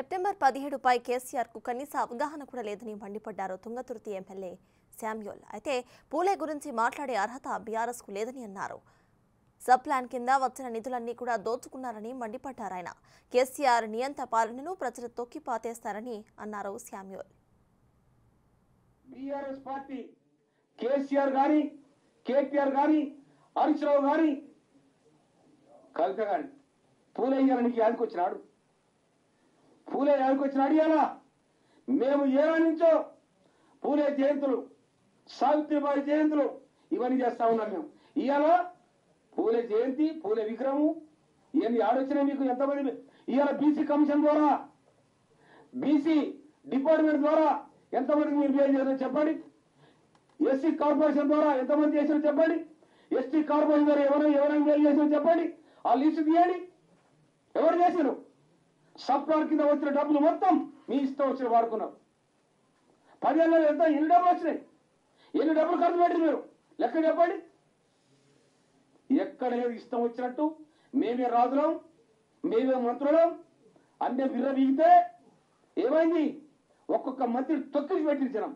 September 17పై కేసీఆర్కు కనీస అవగాహన కూడా లేదని మండిపడ్డారు తుంగతుర్తి ఎమ్మెల్యే శామ్యూల్. అయితే పూలే గురించి మాట్లాడే అర్హత బీఆర్ఎస్కు లేదని అన్నారు. సబ్ ప్లాన్ కింద వచ్చిన నిధులన్నీ కూడా దోచుకున్నారని మండిపడ్డారు ఆయన. కేసీఆర్ నియంత పాలనను ప్రజలు తొక్కి పాతేస్తారని అన్నారు శామ్యూల్. బీఆర్ఎస్ పార్టీ కేసీఆర్ గాని కేటీఆర్ గాని హరీష్ రావు గాని కవిత గాని పూలే ఇయ్యాలనికి యాదకొచ్చినాడు. పూలే యాదకొచ్చినాడు. ఇలా మేము ఏడా నుంచో పూలే జయంతులు సావిత్రిబాయి జయంతులు ఇవన్నీ చేస్తా ఉన్నాం. మేము ఇవాళ పూలే జయంతి పూలే విగ్రహము ఇవన్నీ ఆలోచన మీకు ఎంతమంది ఇవాళ బీసీ కమిషన్ ద్వారా బీసీ డిపార్ట్మెంట్ ద్వారా ఎంతమందికి మీరు మేలు చేశారో చెప్పండి. ఎస్సీ కార్పొరేషన్ ద్వారా ఎంతమంది చేశారో చెప్పండి. ఎస్టీ కార్పొరేషన్ ద్వారా ఎవరైనా మేలు చేశారో చెప్పండి. ఆ లిస్టు తీయండి. ఎవరు చేశారు? సబ్ ప్లాన్ కింద వచ్చిన డబ్బులు మొత్తం మీ ఇష్టం వచ్చిన వాడుకున్నారు. 10 ఏళ్ళలో ఎన్ని డబ్బులు వచ్చినాయి? ఎన్ని డబ్బులు ఖర్చు పెట్టి మీరు లెక్క చెప్పండి. ఎక్కడ లేదు ఇష్టం వచ్చినట్టు మేమే రాజులం మేమే మంత్రులం అన్నీ విర్ర వీగితే ఏమైంది? ఒక్కొక్క మంత్రి తొక్కిసి పెట్టించినాం.